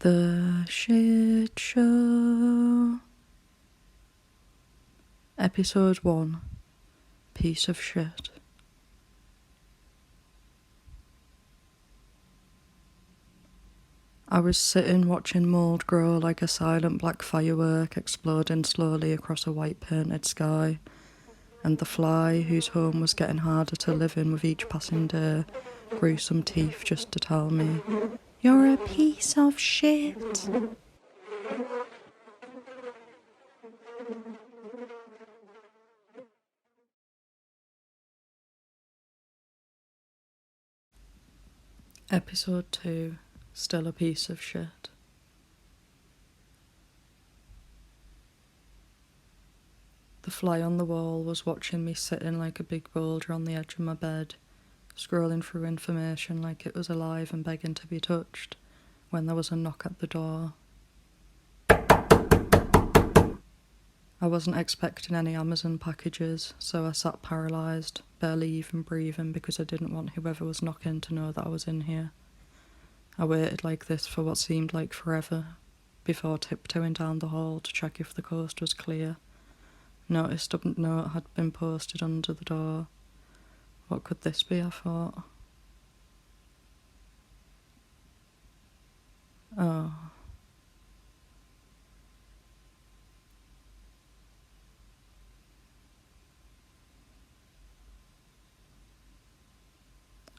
The Shitshow. Episode 1. Piece of shit. I was sitting watching mould grow like a silent black firework exploding slowly across a white painted sky, and the fly, whose home was getting harder to live in with each passing day, grew some teeth just to tell me, "You're a piece of shit." Episode 2. Still a piece of shit. The fly on the wall was watching me sitting like a big boulder on the edge of my bed, scrolling through information like it was alive and begging to be touched, when there was a knock at the door. I wasn't expecting any Amazon packages, so I sat paralysed, barely even breathing because I didn't want whoever was knocking to know that I was in here. I waited like this for what seemed like forever, before tiptoeing down the hall to check if the coast was clear. Noticed a note had been posted under the door. What could this be, I thought. Oh.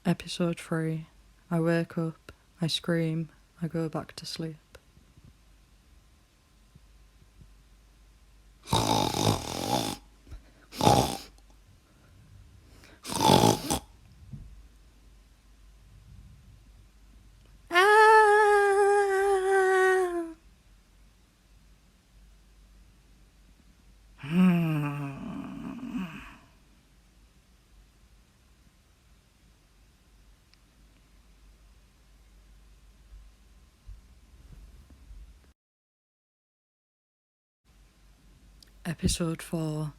Episode 3. I wake up, I scream, I go back to sleep. Episode 4.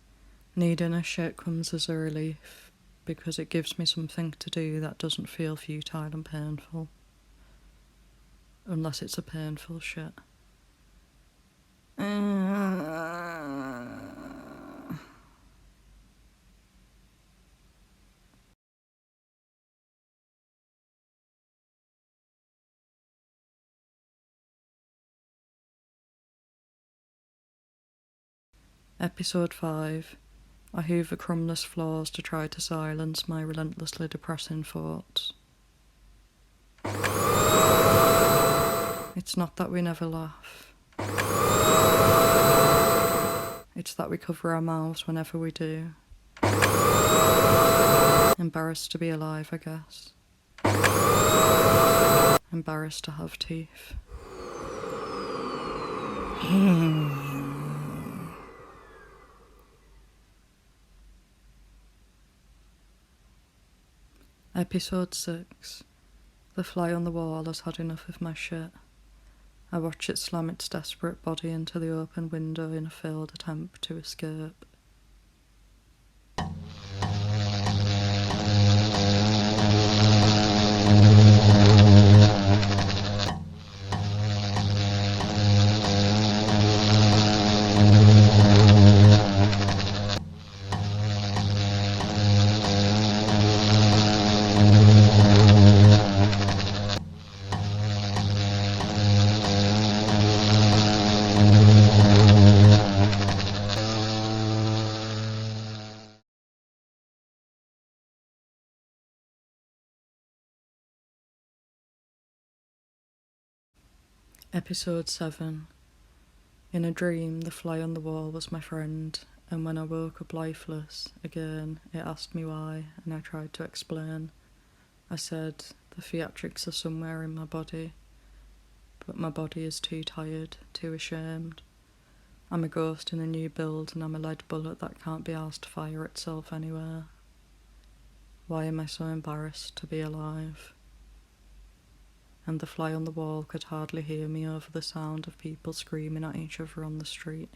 Needing a shit comes as a relief, because it gives me something to do that doesn't feel futile and painful. Unless it's a painful shit. Episode 5. I hoover crumbless floors to try to silence my relentlessly depressing thoughts. It's not that we never laugh. It's that we cover our mouths whenever we do. Embarrassed to be alive, I guess. Embarrassed to have teeth. Episode 6. The fly on the wall has had enough of my shit. I watch it slam its desperate body into the open window in a failed attempt to escape. Episode 7. In a dream, the fly on the wall was my friend, and when I woke up lifeless, again, it asked me why, and I tried to explain. I said, the theatrics are somewhere in my body, but my body is too tired, too ashamed. I'm a ghost in a new build, and I'm a lead bullet that can't be asked to fire itself anywhere. Why am I so embarrassed to be alive? And the fly on the wall could hardly hear me over the sound of people screaming at each other on the street,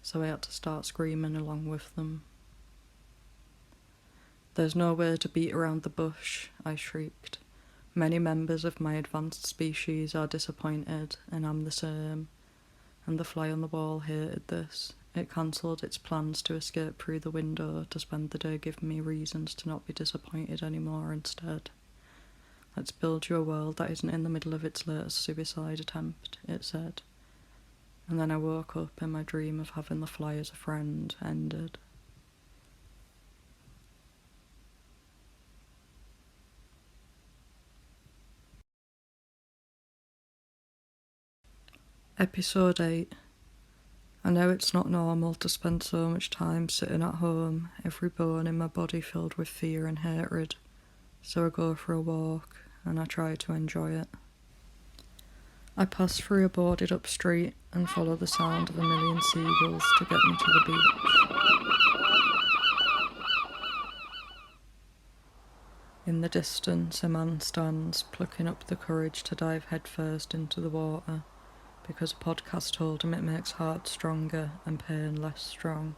so I had to start screaming along with them. "There's nowhere to beat around the bush," I shrieked. Many members of my advanced species are disappointed, and I'm the same. And the fly on the wall hated this. It cancelled its plans to escape through the window to spend the day giving me reasons to not be disappointed anymore instead. Let's build you a world that isn't in the middle of its latest suicide attempt, it said. And then I woke up and my dream of having the fly as a friend ended. Episode 8. I know it's not normal to spend so much time sitting at home, every bone in my body filled with fear and hatred, so I go for a walk and I try to enjoy it. I pass through a boarded up street and follow the sound of a million seagulls to get me to the beach. In the distance, a man stands, plucking up the courage to dive headfirst into the water, because a podcast told him it makes heart stronger and pain less strong.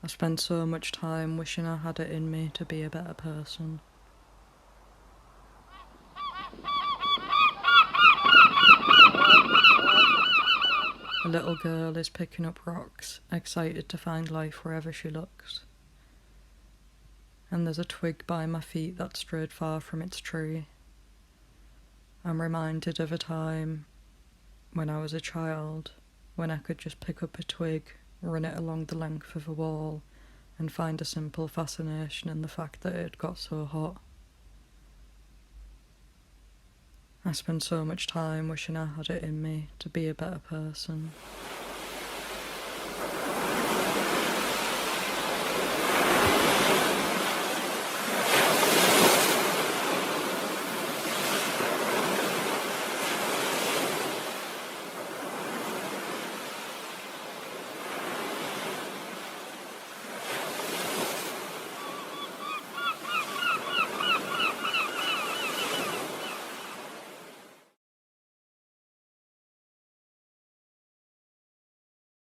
I spend so much time wishing I had it in me to be a better person. A little girl is picking up rocks, excited to find life wherever she looks. And there's a twig by my feet that strayed far from its tree. I'm reminded of a time when I was a child, when I could just pick up a twig, run it along the length of a wall, and find a simple fascination in the fact that it got so hot. I spend so much time wishing I had it in me to be a better person.